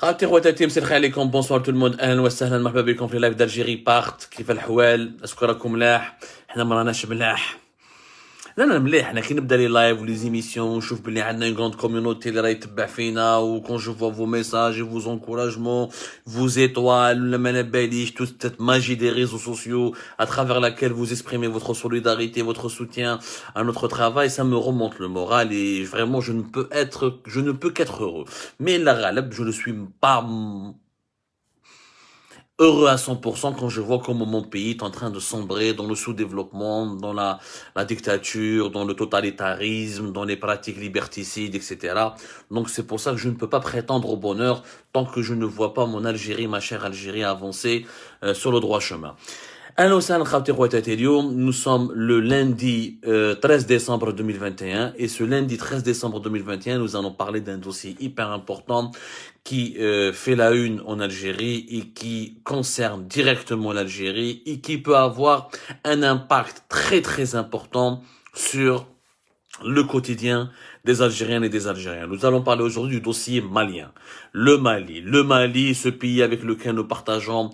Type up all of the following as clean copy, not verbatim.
خالتي خواتاتي مساء الخير عليكم بونسوار تو الموند اهلا وسهلا مرحبا بكم في لايف دالجيري بارت. كيف الحوال؟ اسكو راكم ملاح؟ احنا ما راناش ملاح. لا مليح. احنا كي نبدا لي لايف ولي زيميسيون ونشوف بلي عندنا اون غروند كوميونيتي اللي راهي تتبع فينا وكون جو فوا فو ميساج فو زونكوراجمون فو زيتوال ولا ما باليش تو cette magie des réseaux sociaux à travers laquelle vous exprimez votre solidarité, votre soutien à notre travail, ça me remonte le moral et vraiment je ne peux qu'être heureux. Mais la Ghaleb, je ne suis pas heureux à 100% quand je vois comment mon pays est en train de sombrer dans le sous-développement, dans la dictature, dans le totalitarisme, dans les pratiques liberticides, etc. Donc c'est pour ça que je ne peux pas prétendre au bonheur tant que je ne vois pas mon Algérie, ma chère Algérie, avancer sur le droit chemin. أهلا وسهلا خاوتي خواتاتي اليوم. Nous sommes le lundi 13 décembre 2021 et ce lundi 13 décembre 2021 nous allons parler d'un dossier hyper important qui fait la une en Algérie et qui concerne directement l'Algérie et qui peut avoir un impact très très important sur le quotidien des Algériennes et des Algériens. Nous allons parler aujourd'hui du dossier malien. Le Mali, ce pays avec lequel nous partageons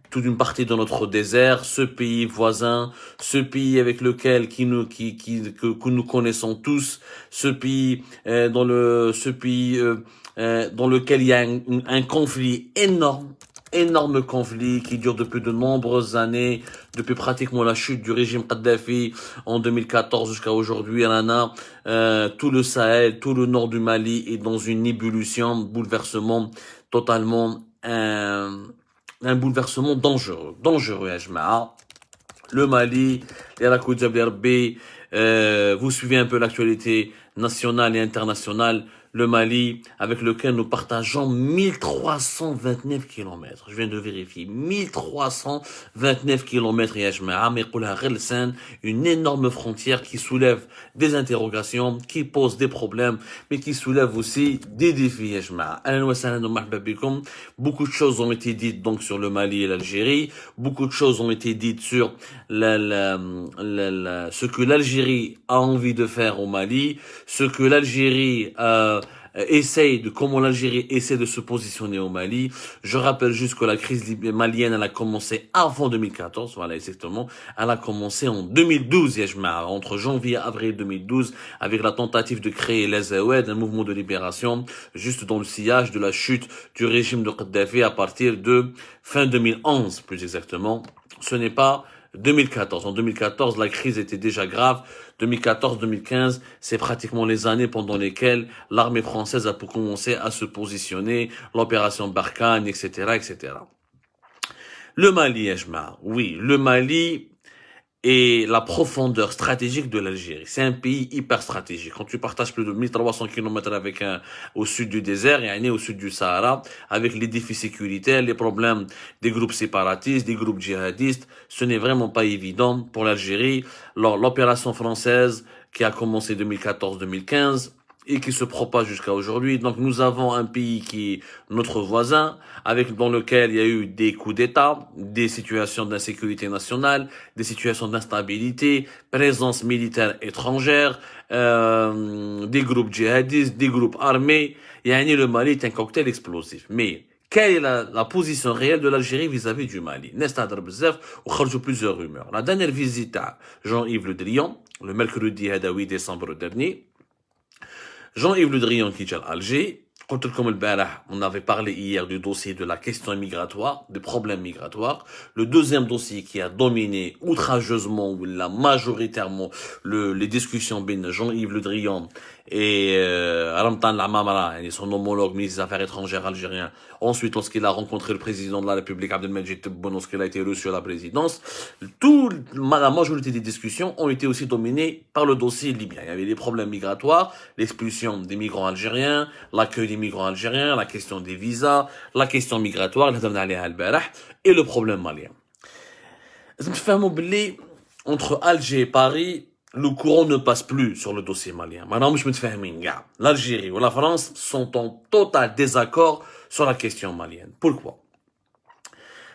toute une partie de notre désert, ce pays voisin, ce pays avec lequel que nous connaissons tous, ce pays dans lequel il y a un conflit énorme conflit qui dure depuis de nombreuses années, depuis pratiquement la chute du régime Kadhafi en 2014 jusqu'à aujourd'hui. Tout le Sahel, tout le nord du Mali est dans une ébullition, bouleversement totalement un bouleversement dangereux à Jma'a. Le Mali, les Rakoudjab Lerbi, vous suivez un peu l'actualité nationale et internationale. Le Mali, avec lequel nous partageons 1329 kilomètres. Je viens de vérifier. 1329 kilomètres, une énorme frontière qui soulève des interrogations, qui pose des problèmes, mais qui soulève aussi des défis, Beaucoup de choses ont été dites donc sur le Mali et l'Algérie. Beaucoup de choses ont été dites sur ce que l'Algérie a envie de faire au Mali, ce que l'Algérie comment l'Algérie essaie de se positionner au Mali. Je rappelle juste que la crise malienne, elle a commencé avant 2014, voilà exactement. Elle a commencé en 2012, entre janvier et avril 2012, avec la tentative de créer l'Azawad, un mouvement de libération, juste dans le sillage de la chute du régime de Kadhafi à partir de fin 2011, plus exactement. Ce n'est pas 2014. En 2014, la crise était déjà grave. 2014-2015, c'est pratiquement les années pendant lesquelles l'armée française a commencé à se positionner, l'opération Barkhane, etc., etc. Le Mali, oui, le Mali et la profondeur stratégique de l'Algérie. C'est un pays hyper stratégique. Quand tu partages plus de 1300 km au sud du désert et au sud du Sahara, avec les défis sécuritaires, les problèmes des groupes séparatistes, des groupes djihadistes, ce n'est vraiment pas évident pour l'Algérie. L'opération française qui a commencé 2014-2015 et qui se propage jusqu'à aujourd'hui. Donc nous avons un pays qui est notre voisin, dans lequel il y a eu des coups d'État, des situations d'insécurité nationale, des situations d'instabilité, présence militaire étrangère, des groupes djihadistes, des groupes armés. Le Mali est un cocktail explosif. Mais quelle est la position réelle de l'Algérie vis-à-vis du Mali? Nestadr bzaf ou kharjou plusieurs rumeurs. La dernière visite à Jean-Yves Le Drian, le mercredi 8 décembre dernier, Jean-Yves Le Drian qui est à Alger. On avait parlé hier du dossier de la question migratoire, des problèmes migratoires. Le deuxième dossier qui a dominé outrageusement ou majoritairement les discussions entre Jean-Yves Le Drian et Ramtan Lamamara, son homologue ministre des Affaires étrangères algérien. Ensuite, lorsqu'il a rencontré le président de la République, Abdelmajid Tebboune, lorsqu'il a été reçu à la présidence, la majorité des discussions ont été aussi dominées par le dossier libyen. Il y avait des problèmes migratoires, l'expulsion des migrants algériens, l'accueil des migrants algériens, la question des visas, la question migratoire, et le problème malien. Entre Alger et Paris, le courant ne passe plus sur le dossier malien. Maintenant, l'Algérie ou la France sont en total désaccord sur la question malienne. Pourquoi?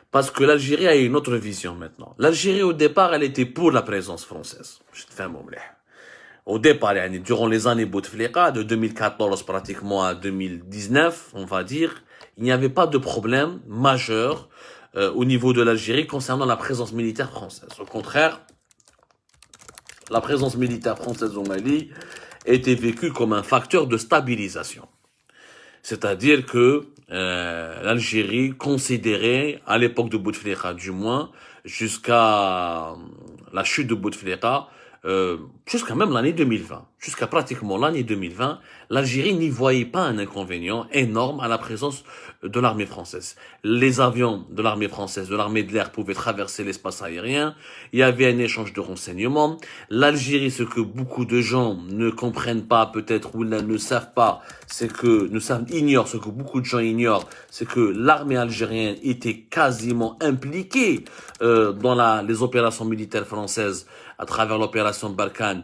Parce que l'Algérie a une autre vision maintenant. L'Algérie, au départ, elle était pour la présence française. au départ, durant les années Bouteflika, de 2014 pratiquement à 2019, on va dire, il n'y avait pas de problème majeur au niveau de l'Algérie concernant la présence militaire française. Au contraire, la présence militaire française au Mali était vécue comme un facteur de stabilisation. C'est-à-dire que l'Algérie considérait, à l'époque de Bouteflika du moins, jusqu'à la chute de Bouteflika, jusqu'à même l'année 2020, jusqu'à pratiquement l'année 2020, l'Algérie n'y voyait pas un inconvénient énorme à la présence de l'armée française. Les avions de l'armée française, de l'armée de l'air pouvaient traverser l'espace aérien, il y avait un échange de renseignements. L'Algérie, ce que beaucoup de gens ne comprennent pas peut-être ou ne savent pas, ignorent, ce que beaucoup de gens ignorent, c'est que l'armée algérienne était quasiment impliquée dans les opérations militaires françaises à travers l'opération Barkhane,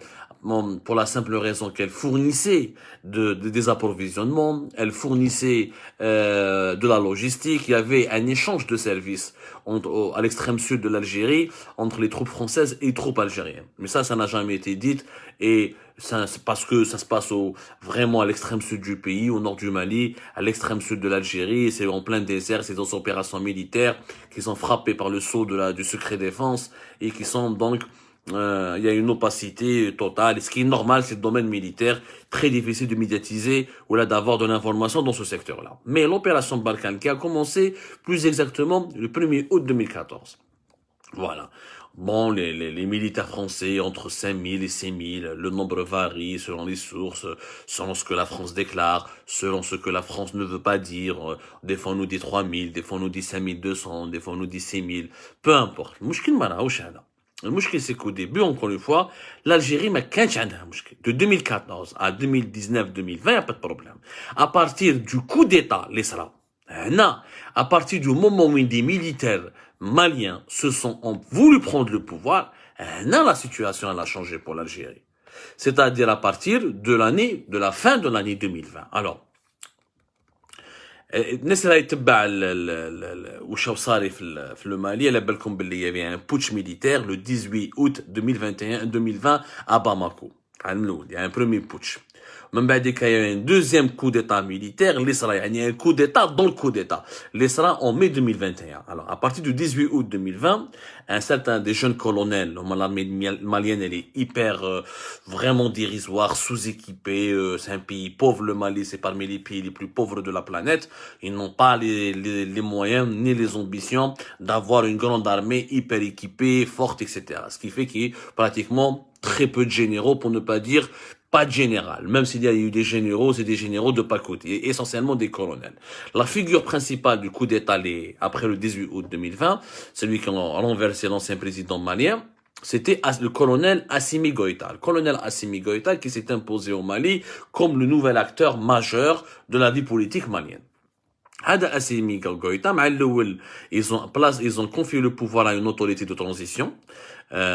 pour la simple raison qu'elle fournissait des approvisionnements, elle fournissait de la logistique, il y avait un échange de services à l'extrême sud de l'Algérie entre les troupes françaises et les troupes algériennes. Mais ça n'a jamais été dit et c'est parce que ça se passe vraiment à l'extrême sud du pays, au nord du Mali, à l'extrême sud de l'Algérie, c'est en plein désert, c'est des opérations militaires qui sont frappées par le sceau du secret défense et qui sont donc il y a une opacité totale. Et ce qui est normal, c'est le domaine militaire, très difficile de médiatiser ou là d'avoir de l'information dans ce secteur-là. Mais l'opération Barkhane qui a commencé plus exactement le 1er août 2014. Voilà. Bon, les militaires français, entre 5000 et 6000, le nombre varie selon les sources, selon ce que la France déclare, selon ce que la France ne veut pas dire. Des fois on nous dit 3000, des fois on nous dit 5200, des fois on nous dit 6000, peu importe. Le mouchki, c'est qu'au début, encore une fois, l'Algérie m'a de 2014 à 2019-2020, il n'y a pas de problème. À partir du coup d'État, l'Isra, à partir du moment où des militaires maliens ont voulu prendre le pouvoir, la situation elle a changé pour l'Algérie. C'est-à-dire à partir de la fin de l'année 2020. Alors, الناس اللي يتبع وش صاري في المالي على بالكم باللي يبي ان بوتش ميليتير لو 18 août 2020 à Bamako. على الاول يعني un premier putsch. من بعد il y a un deuxième coup d'état militaire اللي صرا يعني un coup d'état dans le coup d'état اللي صرا en mai 2021. Alors à partir du 18 août 2020, un certain des jeunes colonels, l'armée malienne elle est hyper vraiment dérisoire, sous-équipée, c'est un pays pauvre le Mali, c'est parmi les pays les plus pauvres de la planète. Ils n'ont pas les moyens ni les ambitions d'avoir une grande armée hyper équipée, forte, etc. Ce qui fait qu'il y a pratiquement très peu de généraux, pour ne pas dire pas de général. Même s'il y a eu des généraux, c'est des généraux de pas côté, essentiellement des colonels. La figure principale du coup d'État après le 18 août 2020, celui qui a renversé l'ancien président malien, c'était le colonel Assimi Goïta. Le colonel Assimi Goïta qui s'est imposé au Mali comme le nouvel acteur majeur de la vie politique malienne. هذا Assimi Goïta, ils ont confié le pouvoir à une autorité de transition.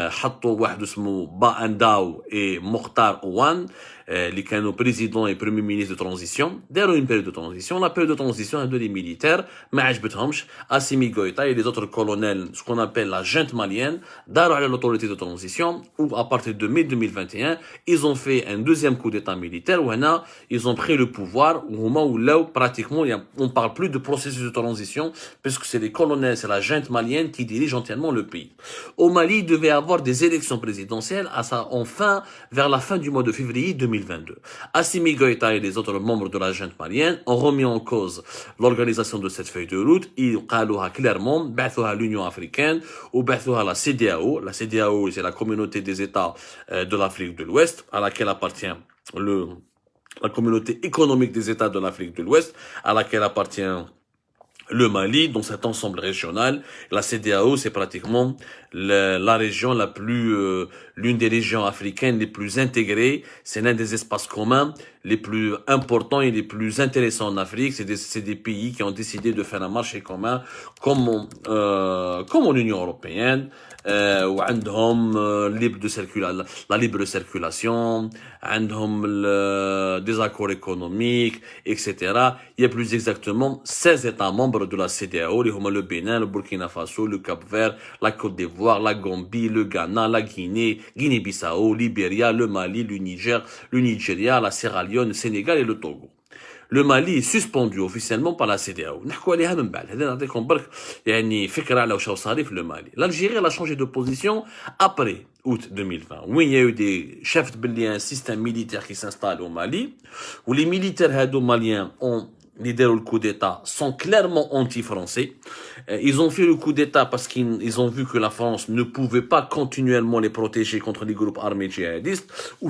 حطوا واحد اسمه با انداو et Mokhtar Ouane اللي كانوا بريزيدون et premier ministre de transition. داروا une période de transition. La période de transition de les militaires ما عجبتهمش. Assimi Goïta et les autres colonels, ce qu'on appelle la junte malienne, داروا على l'autorité de transition où à partir de mai 2021 ils ont fait un deuxième coup d'état militaire où ils ont pris le pouvoir au moment où là pratiquement on parle plus de processus de transition puisque c'est les colonels, c'est la junte malienne qui dirige entièrement le pays. Au Mali, il devait avoir des élections présidentielles vers la fin du mois de février 2022. Assimi Goïta et les autres membres de la junte malienne ont remis en cause l'organisation de cette feuille de route. Ils قالوها clairement, بعثوها l'Union africaine ou بعثوها la CEDEAO. La CEDEAO, c'est la communauté des États de l'Afrique de l'Ouest, à laquelle appartient la communauté économique des États de l'Afrique de l'Ouest, à laquelle appartient le Mali, dans cet ensemble régional. La CEDEAO, c'est pratiquement la région l'une des régions africaines les plus intégrées. C'est l'un des espaces communs les plus importants et les plus intéressants en Afrique. C'est des pays qui ont décidé de faire un marché commun comme l'Union européenne. وعندهم la libre circulation, عندهم des accords économiques, etc. Il y a plus exactement 16 États membres de la CEDEAO, le Bénin, le Burkina Faso, le Cap-Vert, la Côte d'Ivoire, la Gambie, le Ghana, la Guinée, Guinée-Bissau, Libéria, le Mali, le Niger, le Nigeria, la Sierra Leone, le Sénégal et le Togo. Le Mali est suspendu officiellement par la CEDEAO. نحكوا عليها من بعد. هذا نعطيكم برك يعني فكرة على واش صار في le Mali. L'Algérie elle a changé de position après août 2020. Oui, il y a eu des chefs de un système militaire qui s'installe au Mali où les militaires hado maliens ont lidéré le coup d'État sont clairement anti-français. Ils ont fait le coup d'État parce qu'ils ont vu que la France ne pouvait pas continuellement les protéger contre les groupes armés djihadistes, ou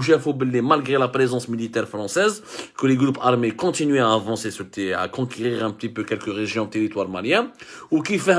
malgré la présence militaire française, que les groupes armés continuaient à avancer à conquérir un petit peu quelques régions territoire malien, ou qui fait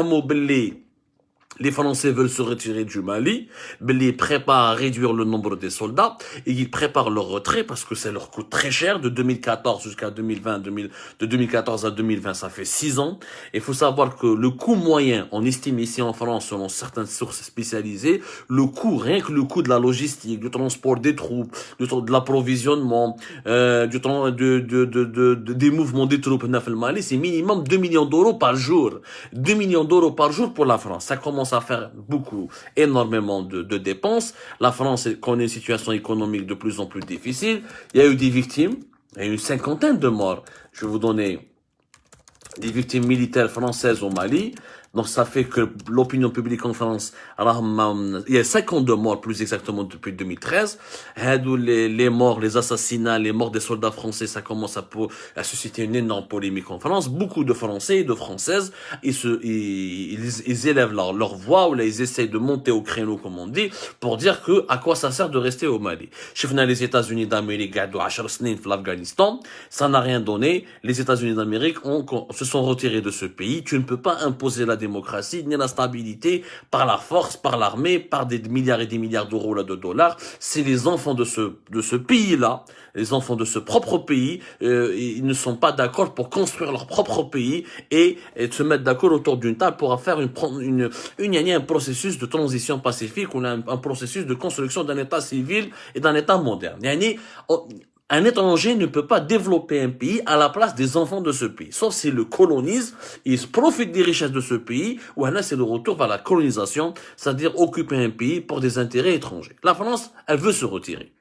les Français veulent se retirer du Mali, mais ils préparent à réduire le nombre des soldats et ils préparent leur retrait parce que ça leur coûte très cher de 2014 jusqu'à 2020, de 2014 à 2020, ça fait 6 ans. Il faut savoir que le coût moyen, on estime ici en France, selon certaines sources spécialisées, le coût, rien que le coût de la logistique, du transport des troupes, de l'approvisionnement, des mouvements des troupes neuf le Mali, c'est minimum 2 millions d'euros par jour. 2 millions d'euros par jour pour la France. Ça commence à faire énormément de dépenses. La France connaît une situation économique de plus en plus difficile. Il y a eu des victimes. Il y a eu une 50aine de morts. Je vais vous donner des victimes militaires françaises au Mali. Donc ça fait que l'opinion publique en France, il y a 52 morts plus exactement depuis 2013. Les morts, les assassinats, les morts des soldats français, ça commence à susciter une énorme polémique en France. Beaucoup de Français et de Françaises, ils élèvent leur voix ou là ils essayent de monter au créneau comme on dit pour dire que à quoi ça sert de rester au Mali. Chefna les États-Unis d'Amérique, l'Afghanistan, ça n'a rien donné. Les États-Unis d'Amérique se sont retirés de ce pays. Tu ne peux pas imposer la démocratie, ni la stabilité, par la force, par l'armée, par des milliards et des milliards d'euros, là, de dollars. C'est les enfants de ce pays-là, les enfants de ce propre pays, ils ne sont pas d'accord pour construire leur propre pays et se mettre d'accord autour d'une table pour faire un processus de transition pacifique ou un processus de construction d'un État civil et d'un État moderne. Un étranger ne peut pas développer un pays à la place des enfants de ce pays. Sauf s'il le colonise, il profite des richesses de ce pays, ou là c'est le retour vers la colonisation, c'est-à-dire occuper un pays pour des intérêts étrangers. La France, elle veut se retirer.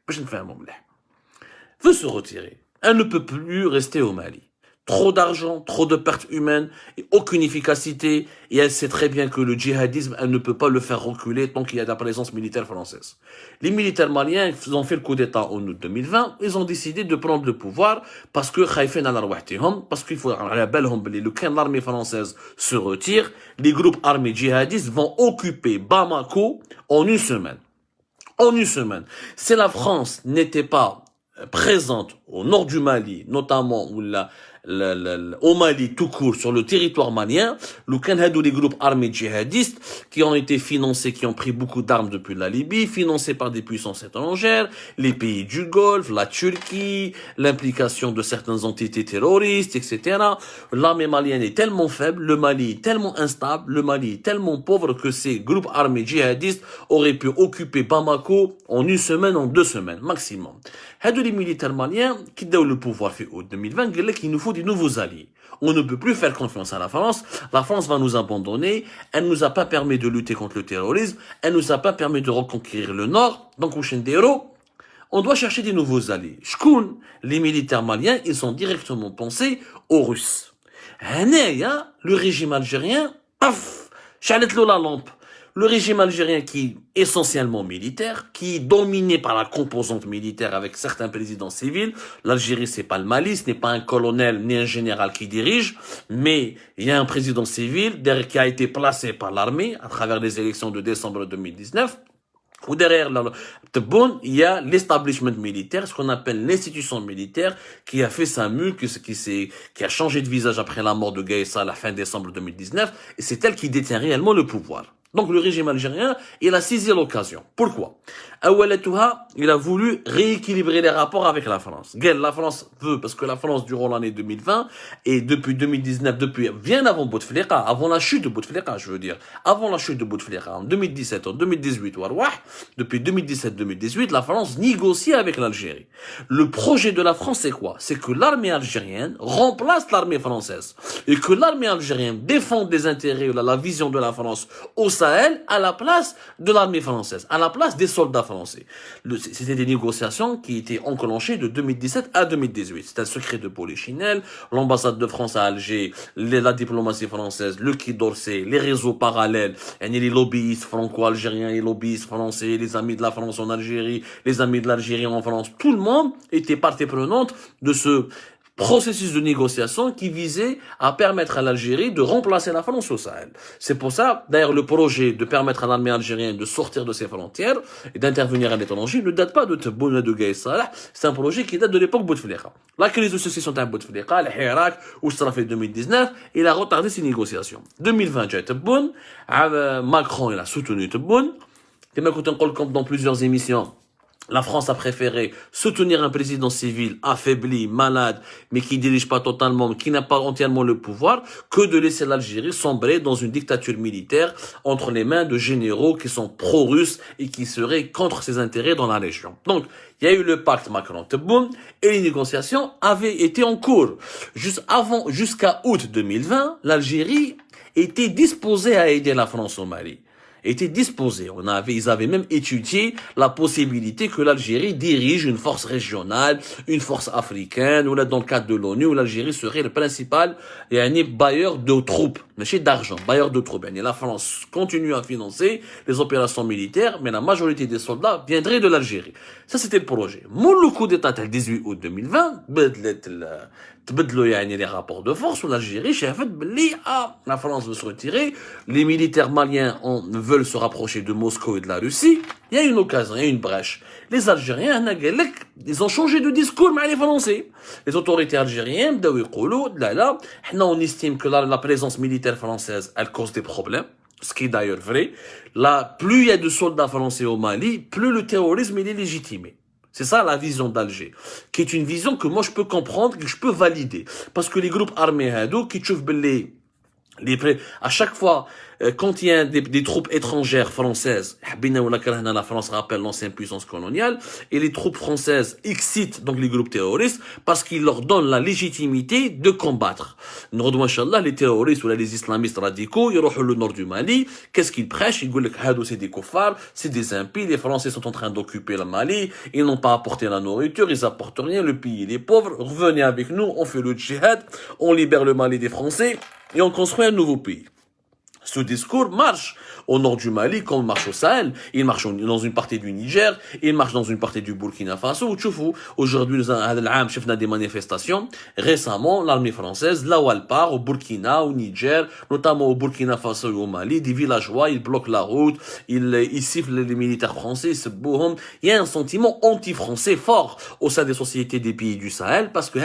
Veut se retirer. Elle ne peut plus rester au Mali. Trop d'argent, trop de pertes humaines, et aucune efficacité, et elle sait très bien que le djihadisme, elle ne peut pas le faire reculer tant qu'il y a de la présence militaire française. Les militaires maliens, ils ont fait le coup d'État en août 2020, ils ont décidé de prendre le pouvoir parce que parce qu'il faut l'armée française se retire, les groupes armés djihadistes vont occuper Bamako en une semaine. En une semaine. Si la France n'était pas présente au nord du Mali, notamment au Mali tout court, sur le territoire malien, les groupes armés djihadistes qui ont été financés, qui ont pris beaucoup d'armes depuis la Libye, financés par des puissances étrangères, les pays du Golfe, la Turquie, l'implication de certaines entités terroristes, etc. L'armée malienne est tellement faible, le Mali est tellement instable, le Mali est tellement pauvre que ces groupes armés djihadistes auraient pu occuper Bamako en une semaine, en 2 semaines, maximum. Les militaires maliens qui donnent le pouvoir fait août 2020, qu'il nous faut des nouveaux alliés. On ne peut plus faire confiance à la France. La France va nous abandonner. Elle nous a pas permis de lutter contre le terrorisme. Elle nous a pas permis de reconquérir le Nord. Donc, on doit chercher des nouveaux alliés. Les militaires maliens, ils sont directement pensés aux Russes. Le régime algérien, paf, chalet la lampe. Le régime algérien qui est essentiellement militaire, qui est dominé par la composante militaire avec certains présidents civils. L'Algérie, c'est pas le Mali, ce n'est pas un colonel ni un général qui dirige, mais il y a un président civil qui a été placé par l'armée à travers les élections de décembre 2019. Ou derrière il y a l'establishment militaire, ce qu'on appelle l'institution militaire, qui a fait sa mue, qui a changé de visage après la mort de Gaïssa à la fin décembre 2019, et c'est elle qui détient réellement le pouvoir. Donc le régime algérien, il a saisi l'occasion. Pourquoi? Il a voulu rééquilibrer les rapports avec la France. La France veut, parce que la France, durant l'année 2020, et depuis 2019, depuis bien avant Bouteflika, avant la chute de Bouteflika, je veux dire, avant la chute de Bouteflika, en 2017, en 2018, depuis 2017-2018, la France négocie avec l'Algérie. Le projet de la France, c'est quoi? C'est que l'armée algérienne remplace l'armée française. Et que l'armée algérienne défende les intérêts, la vision de la France au Sahel, à la place de l'armée française, à la place des soldats français. C'était des négociations qui étaient enclenchées de 2017 à 2018. C'est un secret de Polichinelle, l'ambassade de France à Alger, la diplomatie française, le Quai d'Orsay, les réseaux parallèles, les lobbyistes franco-algériens, les lobbyistes français, les amis de la France en Algérie, les amis de l'Algérie en France, tout le monde était partie prenante de ce processus de négociation qui visait à permettre à l'Algérie de remplacer la France au Sahel. C'est pour ça, d'ailleurs, le projet de permettre à l'armée algérienne de sortir de ses frontières et d'intervenir à l'étranger ne date pas de Tebboune de Gaï Salah, c'est un projet qui date de l'époque Bouteflika. La crise de succession de Bouteflika, le Hirak, où ça fait 2019, il a retardé ses négociations. 2020, j'ai Tebboune, Macron, il a soutenu Tebboune, comme dans plusieurs émissions, la France a préféré soutenir un président civil affaibli, malade, mais qui dirige pas totalement, qui n'a pas entièrement le pouvoir, que de laisser l'Algérie sombrer dans une dictature militaire entre les mains de généraux qui sont pro-russes et qui seraient contre ses intérêts dans la région. Donc, il y a eu le pacte Macron-Tebboune et les négociations avaient été en cours. Jusqu'à août 2020, l'Algérie était disposée à aider la France au Mali. Étaient disposés. Ils avaient même étudié la possibilité que l'Algérie dirige une force régionale, une force africaine, ou là, dans le cadre de l'ONU, où l'Algérie serait le principal, bailleur de troupes, mais d'argent, bailleur de troupes. La France continue à financer les opérations militaires, mais la majorité des soldats viendraient de l'Algérie. Ça, c'était le projet. Le coup d'État, le 18 août 2020, تبدلوا les rapports de force où l'Algérie شافت بلي la France veut se retirer, les militaires maliens veulent se rapprocher de Moscou et de la Russie. Il y a une occasion, il y a une brèche. Les Algériens, ils ont changé de discours avec les Français. Les autorités algériennes, on estime que la présence militaire française, elle cause des problèmes. Ce qui est d'ailleurs vrai. Plus il y a de soldats français au Mali, plus le terrorisme il est légitimé. C'est ça la vision d'Alger, qui est une vision que moi je peux comprendre, que je peux valider. Parce que les groupes armés qui à chaque fois, quand il y a des troupes étrangères françaises, la France rappelle l'ancienne puissance coloniale, et les troupes françaises excitent donc les groupes terroristes parce qu'ils leur donnent la légitimité de combattre. Les terroristes ou les islamistes radicaux, ils rejoignent le nord du Mali, qu'est-ce qu'ils prêchent? Ils disent que c'est des koufars, c'est des impies, les Français sont en train d'occuper le Mali, ils n'ont pas apporté la nourriture, ils apportent rien, le pays il est pauvre, revenez avec nous, on fait le djihad, on libère le Mali des Français, et on construit un nouveau pays. Ce discours marche au nord du Mali, comme il marche au Sahel, il marche dans une partie du Niger, il marche dans une partie du Burkina Faso. Aujourd'hui, nous avons des manifestations. Récemment, l'armée française, là où elle part, au Burkina, au Niger, notamment au Burkina Faso et au Mali, des villageois, ils bloquent la route, ils sifflent les militaires français, ils se bourrent. Il y a un sentiment anti-français fort au sein des sociétés des pays du Sahel, parce que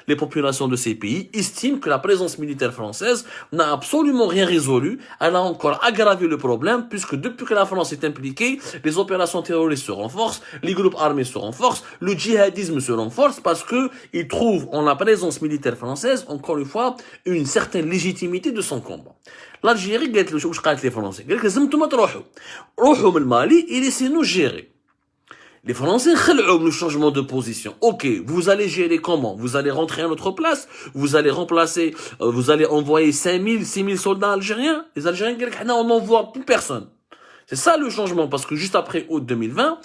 les populations de ces pays estiment que la présence militaire française n'a absolument rien résolu. Elle a encore aggravé le problème, puisque depuis que la France est impliquée, les opérations terroristes se renforcent, les groupes armés se renforcent, le djihadisme se renforce, parce que ils trouvent en la présence militaire française, encore une fois, une certaine légitimité de son combat. L'Algérie, قالت له واش قالت les Français, قالت لازمتم روحوا من Mali et laissez-nous gérer. Les Français خلعوا le changement de position. Ok, vous allez gérer comment? Vous allez rentrer à notre place? Vous allez remplacer, vous allez envoyer 5000, 6000 soldats algériens? Les Algériens, on n'envoie plus personne. C'est ça le changement, parce que juste après août 2020,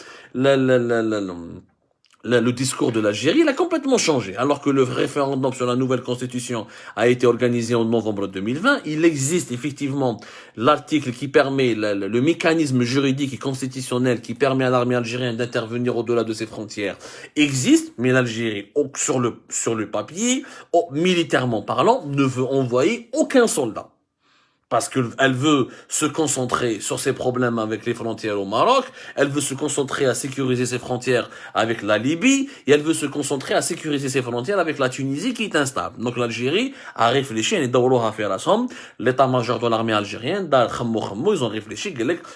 le discours de l'Algérie, il a complètement changé. Alors que le référendum sur la nouvelle constitution a été organisé en novembre 2020, il existe effectivement l'article qui permet, le mécanisme juridique et constitutionnel qui permet à l'armée algérienne d'intervenir au-delà de ses frontières existe, mais l'Algérie, sur le papier, militairement parlant, ne veut envoyer aucun soldat. parce qu'elle veut se concentrer sur ses problèmes avec les frontières au Maroc, elle veut se concentrer à sécuriser ses frontières avec la Libye, et elle veut se concentrer à sécuriser ses frontières avec la Tunisie qui est instable. Donc l'Algérie a réfléchi, l'état-major de l'armée algérienne, ils ont réfléchi,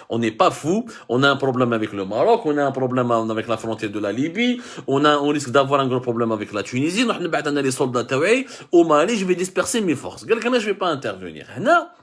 on n'est pas fou, on a un problème avec le Maroc, on a un problème avec la frontière de la Libye, on risque d'avoir un gros problème avec la Tunisie, les soldats au Mali, je vais disperser mes forces. Je vais pas intervenir.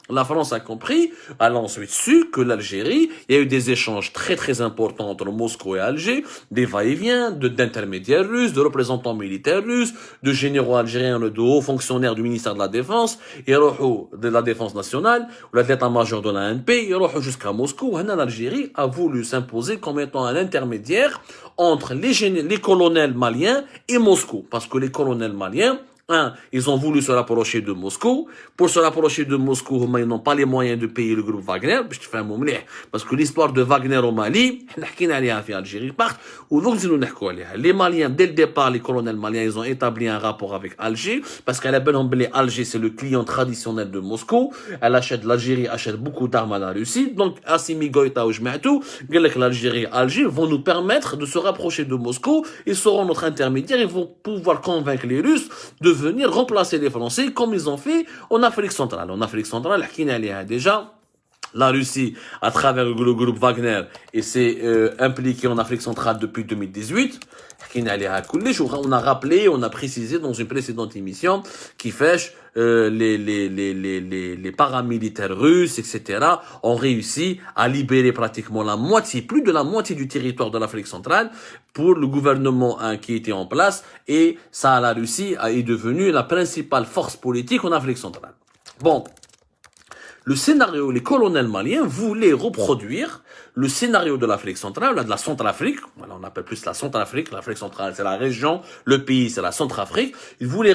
La France a compris, elle a ensuite su que l'Algérie, il y a eu des échanges très très importants entre Moscou et Alger, des va-et-vient, d'intermédiaires russes, de représentants militaires russes, de généraux algériens, de hauts fonctionnaires du ministère de la Défense, et de la Défense nationale, ou l'état-major de l'ANP, jusqu'à Moscou. L'Algérie a voulu s'imposer comme étant un intermédiaire entre les colonels maliens et Moscou, parce que les colonels maliens, ils ont voulu se rapprocher de Moscou. Pour se rapprocher de Moscou, ils n'ont pas les moyens de payer le groupe Wagner. Parce que l'histoire de Wagner au Mali, les Maliens, dès le départ, les colonels maliens, ils ont établi un rapport avec Alger. Parce qu'à la belle Alger, c'est le client traditionnel de Moscou. L'Algérie achète beaucoup d'armes à la Russie. Donc, Assimi Goïta ou Jme'atou, l'Algérie et Alger vont nous permettre de se rapprocher de Moscou. Ils seront notre intermédiaire. Ils vont pouvoir convaincre les Russes de venir remplacer les Français comme ils ont fait en Afrique centrale. En Afrique centrale, déjà, la Russie, à travers le groupe Wagner, et s'est impliquée en Afrique centrale depuis 2018. On a rappelé, on a précisé dans une précédente émission qui fait les paramilitaires russes, etc., ont réussi à libérer pratiquement la moitié, plus de la moitié du territoire de l'Afrique centrale pour le gouvernement qui était en place, et ça, la Russie est devenue la principale force politique en Afrique centrale. Bon. Le scénario, les colonels maliens voulaient reproduire le scénario de l'Afrique centrale, de la Centrafrique. Voilà, on appelle plus la Centrafrique. L'Afrique centrale, c'est la région. Le pays, c'est la Centrafrique. Ils voulaient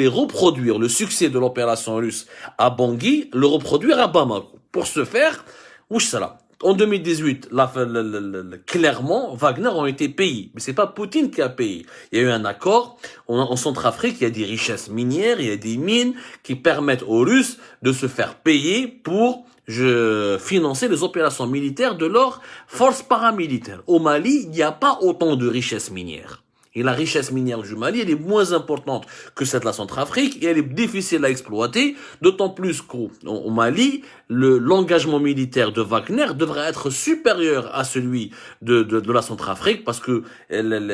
reproduire le succès de l'opération russe à Bangui, le reproduire à Bamako. Pour ce faire, en 2018, clairement, Wagner ont été payés. Mais c'est pas Poutine qui a payé. Il y a eu un accord. En Centrafrique, il y a des richesses minières, il y a des mines qui permettent aux Russes de se faire payer pour financer les opérations militaires de leurs forces paramilitaires. Au Mali, il n'y a pas autant de richesses minières. Et la richesse minière du Mali, elle est moins importante que celle de la Centrafrique et elle est difficile à exploiter, d'autant plus qu'au Mali, l'engagement militaire de Wagner devrait être supérieur à celui de la Centrafrique, parce que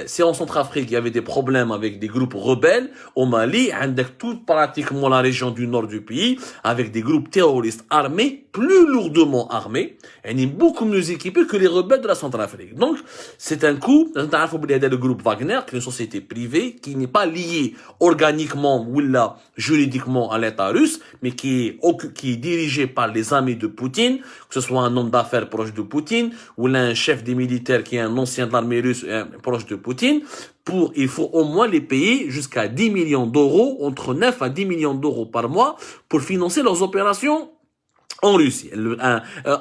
si en Centrafrique il y avait des problèmes avec des groupes rebelles, au Mali, avec toute pratiquement la région du nord du pays, avec des groupes terroristes armés, plus lourdement armés, et beaucoup mieux équipés que les rebelles de la Centrafrique. Donc, c'est un coup, le groupe Wagner, qui est une société privée, qui n'est pas liée organiquement ou là, juridiquement à l'État russe, mais qui est dirigée par les amis de Poutine, que ce soit un homme d'affaires proche de Poutine, ou là, un chef des militaires qui est un ancien de l'armée russe proche de Poutine. Il faut au moins les payer jusqu'à 10 millions d'euros, entre 9 à 10 millions d'euros par mois, pour financer leurs opérations en Russie,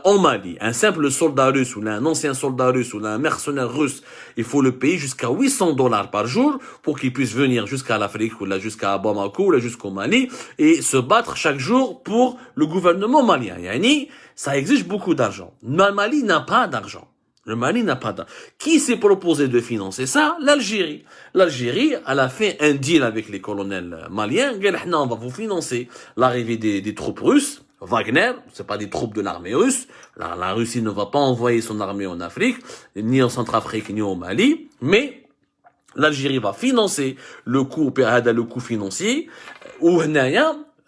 en Mali. Un simple soldat russe ou un ancien soldat russe ou un mercenaire russe, il faut le payer jusqu'à 800 dollars par jour pour qu'il puisse venir jusqu'à l'Afrique ou là jusqu'à Bamako ou là jusqu'au Mali et se battre chaque jour pour le gouvernement malien. Yani, ça exige beaucoup d'argent. Le Mali n'a pas d'argent. Le Mali n'a pas d'argent. Qui s'est proposé de financer ça? L'Algérie. L'Algérie, elle a fait un deal avec les colonels maliens. On va vous financer l'arrivée des troupes russes. Wagner, c'est pas des troupes de l'armée russe. La Russie ne va pas envoyer son armée en Afrique, ni en Centrafrique, ni au Mali, mais l'Algérie va financer le coût financier, où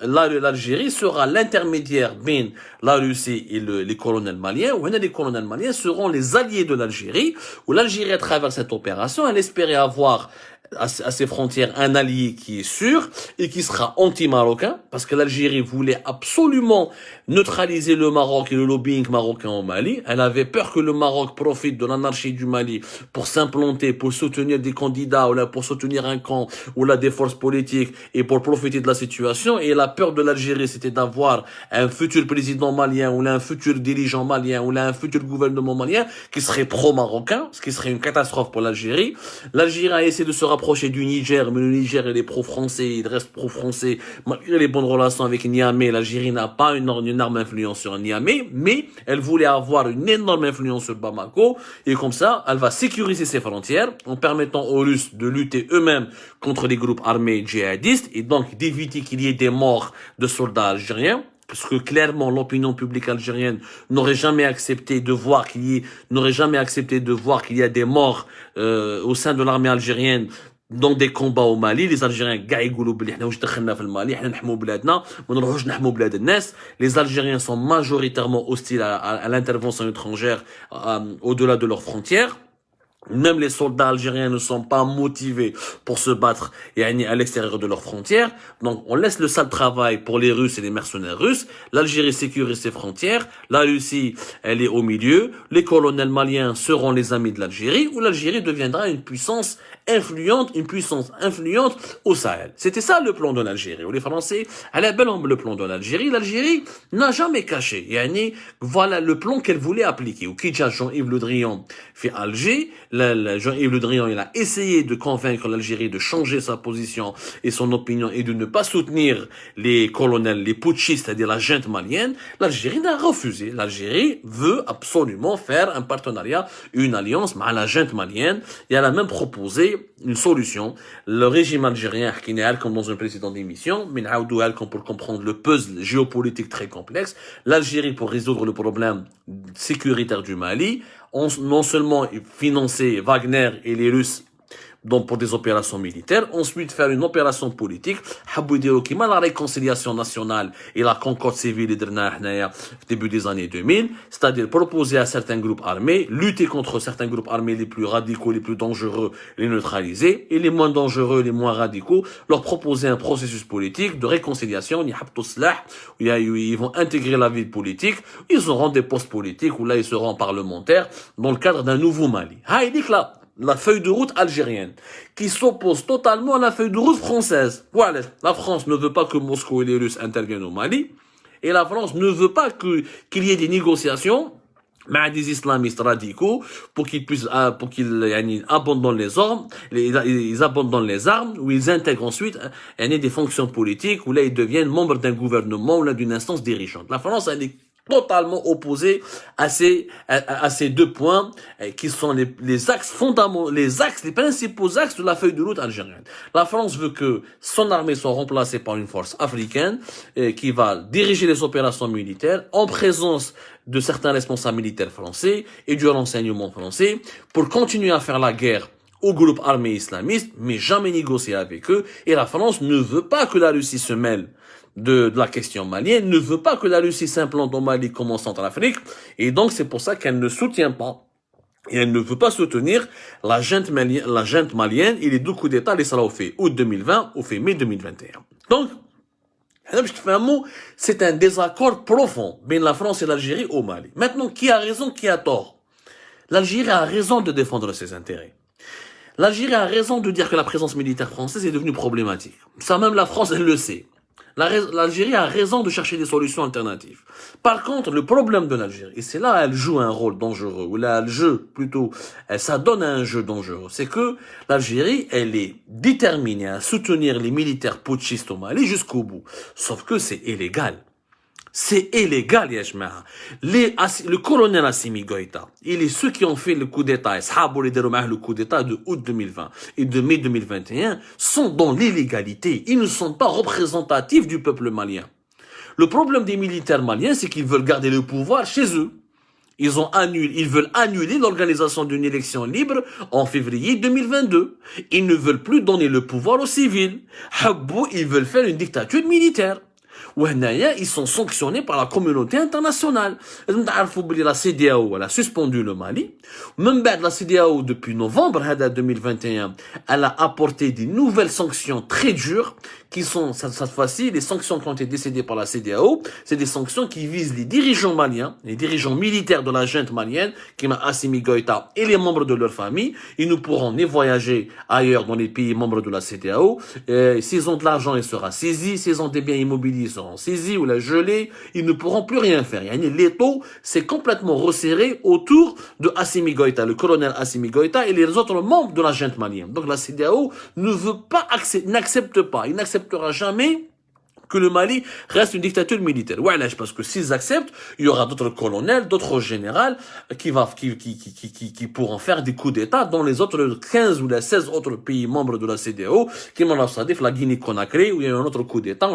l'Algérie sera l'intermédiaire entre la Russie et les colonels maliens, où les colonels maliens seront les alliés de l'Algérie, où l'Algérie, à travers cette opération, elle espérait avoir à ses frontières un allié qui est sûr et qui sera anti-marocain, parce que l'Algérie voulait absolument neutraliser le Maroc et le lobbying marocain au Mali. Elle avait peur que le Maroc profite de l'anarchie du Mali pour s'implanter, pour soutenir des candidats, ou là pour soutenir un camp, ou là des forces politiques, et pour profiter de la situation. Et la peur de l'Algérie, c'était d'avoir un futur président malien, ou là un futur dirigeant malien, ou là un futur gouvernement malien qui serait pro-marocain, ce qui serait une catastrophe pour l'Algérie. L'Algérie a essayé de se rapprocher rapprocher du Niger, mais le Niger, il est pro-français, il reste pro-français. Malgré les bonnes relations avec Niamey, l'Algérie n'a pas une énorme influence sur Niamey, mais elle voulait avoir une énorme influence sur Bamako, et comme ça, elle va sécuriser ses frontières, en permettant aux Russes de lutter eux-mêmes contre les groupes armés djihadistes, et donc d'éviter qu'il y ait des morts de soldats algériens. Parce que clairement, l'opinion publique algérienne n'aurait jamais accepté de voir qu'il y a des morts au sein de l'armée algérienne dans des combats au Mali. Les Algériens les Algériens sont majoritairement hostiles à l'intervention étrangère au-delà de leurs frontières. Même les soldats algériens ne sont pas motivés pour se battre à l'extérieur de leurs frontières. Donc, on laisse le sale travail pour les Russes et les mercenaires russes. L'Algérie sécurise ses frontières. La Russie, elle est au milieu. Les colonels maliens seront les amis de l'Algérie, où l'Algérie deviendra une puissance influente au Sahel. C'était ça le plan de l'Algérie. Où les Français allaient bel le plan de l'Algérie. L'Algérie n'a jamais caché. Voilà le plan qu'elle voulait appliquer. Au Kidja, Jean-Yves Le Drian fait Alger. Jean-Yves Le Drian, il a essayé de convaincre l'Algérie de changer sa position et son opinion et de ne pas soutenir les colonels, les putschistes, c'est-à-dire la junte malienne. L'Algérie n'a refusé. L'Algérie veut absolument faire un partenariat, une alliance avec la junte malienne, et elle a même proposé une solution. Le régime algérien, comme dans une précédente émission, pour comprendre le puzzle géopolitique très complexe, l'Algérie, pour résoudre le problème sécuritaire du Mali, non seulement financer Wagner et les Russes donc pour des opérations militaires, ensuite faire une opération politique, la réconciliation nationale et la concorde civile début des années 2000, c'est-à-dire proposer à certains groupes armés, lutter contre certains groupes armés les plus radicaux, les plus dangereux, les neutraliser, et les moins dangereux, les moins radicaux, leur proposer un processus politique de réconciliation, ils vont intégrer la vie politique, ils auront des postes politiques, où là ils seront parlementaires, dans le cadre d'un nouveau Mali. La feuille de route algérienne, qui s'oppose totalement à la feuille de route française. Voilà, la France ne veut pas que Moscou et les Russes interviennent au Mali, et la France ne veut pas qu'il y ait des négociations avec des islamistes radicaux pour qu'ils abandonnent les armes, ils abandonnent les armes, ou ils intègrent ensuite des fonctions politiques, où là ils deviennent membres d'un gouvernement ou là d'une instance dirigeante. La France, elle est totalement opposé à ces deux points qui sont les axes fondamentaux, les principaux axes de la feuille de route algérienne. La France veut que son armée soit remplacée par une force africaine qui va diriger les opérations militaires en présence de certains responsables militaires français et du renseignement français pour continuer à faire la guerre aux groupes armés islamistes, mais jamais négocier avec eux. Et la France ne veut pas que la Russie se mêle de la question malienne, ne veut pas que la Russie s'implante au Mali comme en Centrafrique, et donc c'est pour ça qu'elle ne soutient pas, et elle ne veut pas soutenir la junte malienne, et les deux coups d'État, les salauds fait août 2020, ou fait mai 2021. Donc, c'est un désaccord profond entre la France et l'Algérie au Mali. Maintenant, qui a raison, qui a tort? L'Algérie a raison de défendre ses intérêts. L'Algérie a raison de dire que la présence militaire française est devenue problématique. Ça, même la France, elle le sait. L'Algérie a raison de chercher des solutions alternatives. Par contre, le problème de l'Algérie, et c'est là où elle joue un rôle dangereux, ou là ça donne un jeu dangereux, c'est que l'Algérie, elle est déterminée à soutenir les militaires putschistes au Mali jusqu'au bout. Sauf que c'est illégal. C'est illégal, Yashmaha. Le colonel Assimi Goïta, et ceux qui ont fait le coup d'État, le coup d'État de août 2020 et de mai 2021, sont dans l'illégalité. Ils ne sont pas représentatifs du peuple malien. Le problème des militaires maliens, c'est qu'ils veulent garder le pouvoir chez eux. Ils veulent annuler l'organisation d'une élection libre en février 2022. Ils ne veulent plus donner le pouvoir aux civils. Ils veulent faire une dictature militaire. Ils sont sanctionnés par la communauté internationale. La CEDEAO, elle a suspendu le Mali. Même la CEDEAO, depuis novembre 2021, elle a apporté des nouvelles sanctions très dures qui sont, cette fois-ci, les sanctions qui ont été décidées par la CEDEAO, c'est des sanctions qui visent les dirigeants maliens, les dirigeants militaires de la junte malienne, qui m'a Assimi Goïta et les membres de leur famille. Ils ne pourront ni voyager ailleurs dans les pays membres de la CEDEAO. S'ils ont de l'argent, il sera saisi. S'ils ont des biens immobiliers, ils seront saisis ou la gelés. Ils ne pourront plus rien faire. L'étau s'est complètement resserré autour de Assimi Goïta, le colonel Assimi Goïta et les autres membres de la junte malienne. Donc la CEDEAO n'accepte pas, il n'acceptera jamais que le Mali reste une dictature militaire. Parce que s'ils acceptent, il y aura d'autres colonels, d'autres généraux qui pourront faire des coups d'État dans les autres 15 ou les 16 autres pays membres de la CEDEAO, qui m'ont la Guinée-Conakry, où il y a un autre coup d'État,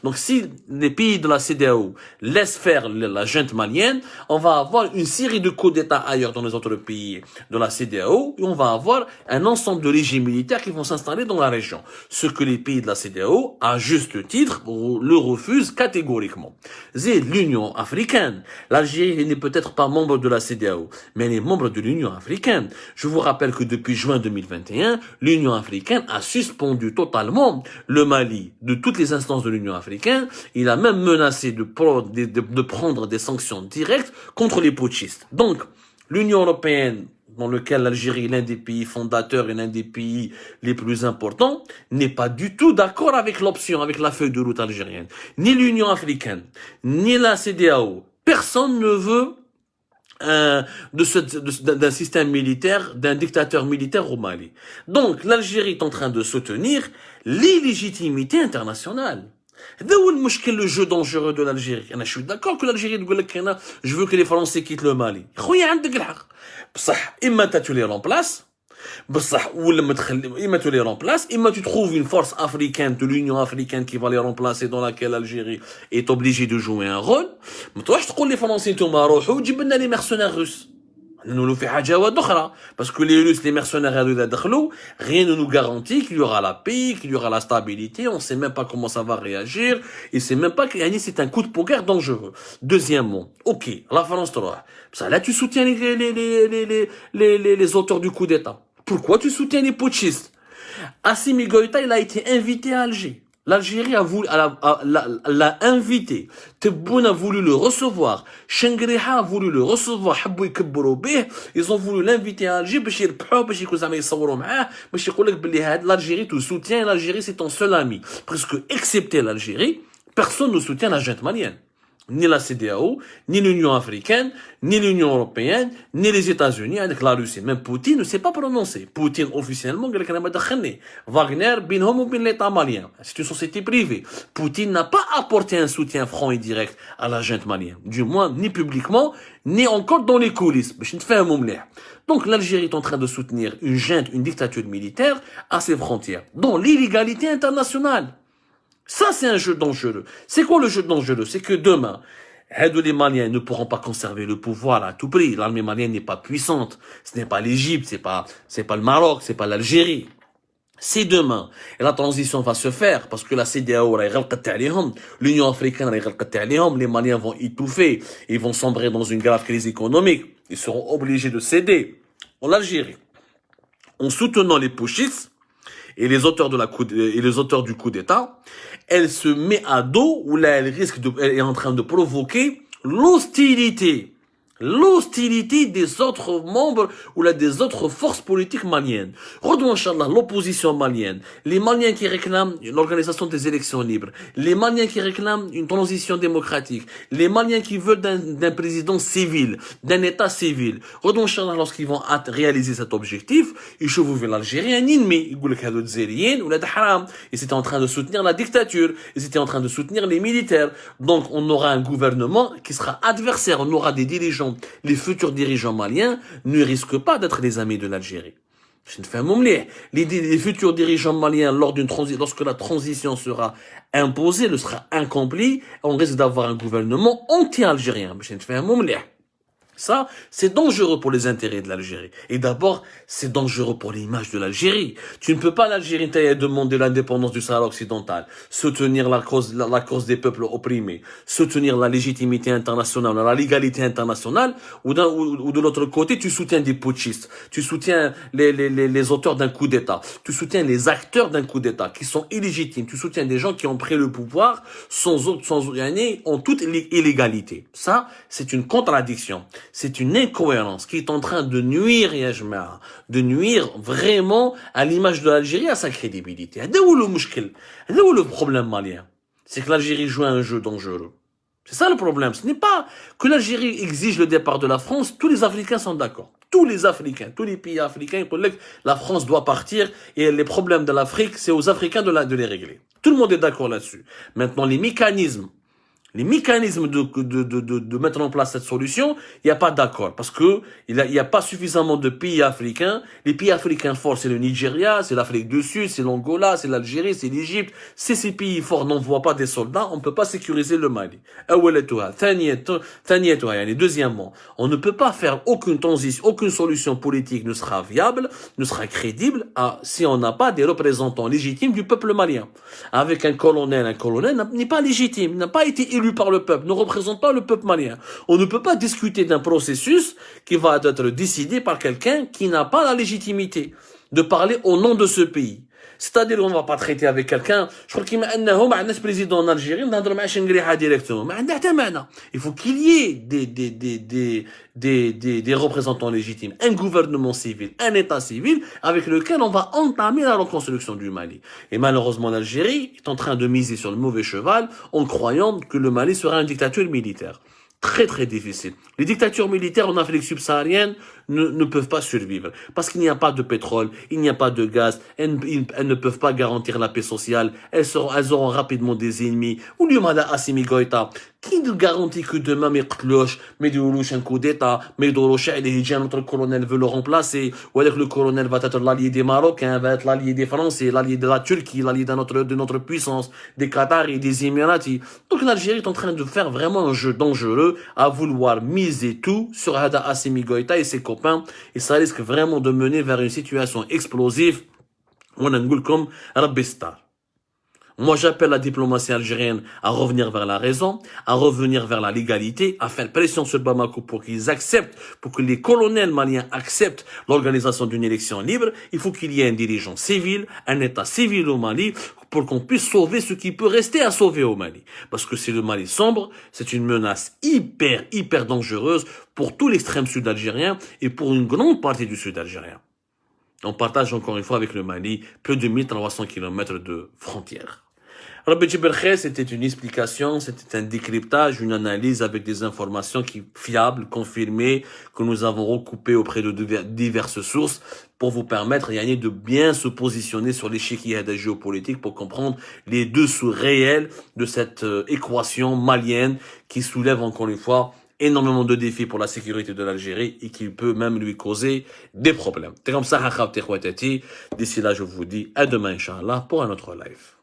donc si les pays de la CEDEAO laissent faire la junte malienne, on va avoir une série de coups d'État ailleurs dans les autres pays de la CEDEAO, et on va avoir un ensemble de régimes militaires qui vont s'installer dans la région. Ce que les pays de la CEDEAO, à juste titre, le refuse catégoriquement. C'est l'Union africaine. L'Algérie n'est peut-être pas membre de la CEDEAO, mais elle est membre de l'Union africaine. Je vous rappelle que depuis juin 2021, l'Union africaine a suspendu totalement le Mali de toutes les instances de l'Union africaine. Il a même menacé de prendre des sanctions directes contre les putschistes. Donc, l'Union européenne, dans lequel l'Algérie est l'un des pays fondateurs et l'un des pays les plus importants, n'est pas du tout d'accord avec l'option, avec la feuille de route algérienne. Ni l'Union africaine, ni la CEDEAO. Personne ne veut d'un système militaire, d'un dictateur militaire au Mali. Donc, l'Algérie est en train de soutenir l'illégitimité internationale. Le jeu dangereux de l'Algérie. Je suis d'accord que l'Algérie dit je veux que les Français quittent le Mali. Tu les remplaces, tu trouves une force africaine de l'Union africaine qui va les remplacer, dans laquelle l'Algérie est obligée de jouer un rôle. Mais toi, je te dis les Français, les mercenaires russes. Nous fait parce que les Russes, les mercenaires, rien ne nous garantit qu'il y aura la paix, qu'il y aura la stabilité. On sait même pas comment ça va réagir. Et c'est même pas que c'est un coup de poker dangereux. Deuxièmement, ok, la France 3. Là, tu soutiens les auteurs du coup d'État. Pourquoi tu soutiens les putschistes? Assimi Goïta, il a été invité à Alger. L'Algérie l'a invité. Tebboune a voulu le recevoir. Shengriha a voulu le recevoir. Ils ont voulu l'inviter à Alger. L'Algérie te soutient. L'Algérie, c'est ton seul ami. Parce que, excepté l'Algérie, personne ne soutient la junte malienne. Ni la CEDEAO, ni l'Union africaine, ni l'Union européenne, ni les États-Unis, avec la Russie. Même Poutine ne s'est pas prononcé. Poutine, officiellement, Wagner, binhom ou bin l'État malien. C'est une société privée. Poutine n'a pas apporté un soutien franc et direct à la junte malienne. Du moins, ni publiquement, ni encore dans les coulisses. Donc, l'Algérie est en train de soutenir une junte, une dictature militaire à ses frontières, dans l'illégalité internationale. Ça, c'est un jeu dangereux. C'est quoi le jeu dangereux? C'est que demain, les Maliens ne pourront pas conserver le pouvoir à tout prix. L'armée malienne n'est pas puissante. Ce n'est pas l'Égypte, c'est pas le Maroc, c'est pas l'Algérie. C'est demain. Et la transition va se faire parce que la CEDEAO, l'Union africaine, les Maliens vont étouffer. Ils vont sombrer dans une grave crise économique. Ils seront obligés de céder en Algérie. En soutenant les putschistes, et les auteurs du coup d'État, elle se met à dos, où là, elle est en train de provoquer l'hostilité des autres membres ou là des autres forces politiques maliennes. Redouane, Inch'Allah, l'opposition malienne, les Maliens qui réclament l'organisation des élections libres, les Maliens qui réclament une transition démocratique, les Maliens qui veulent d'un président civil, d'un État civil. Redouane, Inch'Allah, lorsqu'ils vont réaliser cet objectif, ils chevauchent l'Algérie un ennemi. Ils étaient en train de soutenir la dictature, ils étaient en train de soutenir les militaires. Donc on aura un gouvernement qui sera adversaire, on aura des dirigeants. Les futurs dirigeants maliens ne risquent pas d'être les amis de l'Algérie. Les futurs dirigeants maliens, lorsque la transition sera imposée, sera incompris, on risque d'avoir un gouvernement anti-algérien. Ça, c'est dangereux pour les intérêts de l'Algérie. Et d'abord, c'est dangereux pour l'image de l'Algérie. Tu ne peux pas, l'Algérie, demander l'indépendance du Sahara occidental, soutenir la cause des peuples opprimés, soutenir la légitimité internationale, la légalité internationale, ou de l'autre côté, tu soutiens des putschistes, tu soutiens les auteurs d'un coup d'État, tu soutiens les acteurs d'un coup d'État qui sont illégitimes, tu soutiens des gens qui ont pris le pouvoir en toute illégalité. Ça, c'est une contradiction. C'est une incohérence qui est en train de nuire, de nuire vraiment à l'image de l'Algérie, à sa crédibilité. C'est où le problème malien? C'est que l'Algérie joue un jeu dangereux. C'est ça le problème. Ce n'est pas que l'Algérie exige le départ de la France. Tous les Africains sont d'accord. Tous les Africains, tous les pays africains, la France doit partir et les problèmes de l'Afrique, c'est aux Africains de les régler. Tout le monde est d'accord là-dessus. Maintenant, les mécanismes de mettre en place cette solution, il n'y a pas d'accord. Parce que il y a pas suffisamment de pays africains. Les pays africains forts, c'est le Nigeria, c'est l'Afrique du Sud, c'est l'Angola, c'est l'Algérie, c'est l'Égypte. Si ces pays forts n'envoient pas des soldats, on ne peut pas sécuriser le Mali. Deuxièmement, on ne peut pas faire aucune transition, aucune solution politique ne sera viable, ne sera crédible si on n'a pas des représentants légitimes du peuple malien. Avec un colonel n'est pas légitime, n'a pas été élu par le peuple, ne représente pas le peuple malien. On ne peut pas discuter d'un processus qui va être décidé par quelqu'un qui n'a pas la légitimité de parler au nom de ce pays. C'est-à-dire qu'on ne va pas traiter avec quelqu'un, je crois qu'il y a un président en Algérie, on a directement. Il faut qu'il y ait des représentants légitimes, un gouvernement civil, un État civil, avec lequel on va entamer la reconstruction du Mali. Et malheureusement, l'Algérie est en train de miser sur le mauvais cheval, en croyant que le Mali sera une dictature militaire. Très très difficile. Les dictatures militaires en Afrique subsaharienne ne peuvent pas survivre parce qu'il n'y a pas de pétrole, il n'y a pas de gaz, elles ne peuvent pas garantir la paix sociale, elles auront rapidement des ennemis. Ou l'Umada Assimi Goïta, qui nous garantit que demain mais un coup d'État, mais notre colonel veut le remplacer, ou alors que le colonel va être l'allié des Marocains, va être l'allié des Français, l'allié de la Turquie, l'allié de notre puissance, des Qataris, des Émiratis. Donc l'Algérie est en train de faire vraiment un jeu dangereux à vouloir miser tout sur Hada Assimi Goïta et ses copains, et ça risque vraiment de mener vers une situation explosive. On a comme Rabbistar. Moi, j'appelle la diplomatie algérienne à revenir vers la raison, à revenir vers la légalité, à faire pression sur Bamako pour qu'ils acceptent, pour que les colonels maliens acceptent l'organisation d'une élection libre. Il faut qu'il y ait un dirigeant civil, un État civil au Mali, pour qu'on puisse sauver ce qui peut rester à sauver au Mali. Parce que si le Mali sombre, c'est une menace hyper dangereuse pour tout l'extrême sud algérien et pour une grande partie du sud algérien. On partage encore une fois avec le Mali plus de 1300 km de frontières. Rabbi Djibril Khair, c'était une explication, c'était un décryptage, une analyse avec des informations fiables, confirmées, que nous avons recoupées auprès de diverses sources pour vous permettre, Yannick, de bien se positionner sur l'échiquier de la géopolitique pour comprendre les dessous réels de cette équation malienne qui soulève encore une fois énormément de défis pour la sécurité de l'Algérie et qui peut même lui causer des problèmes. C'est comme ça, d'ici là, je vous dis à demain, Inch'Allah, pour un autre live.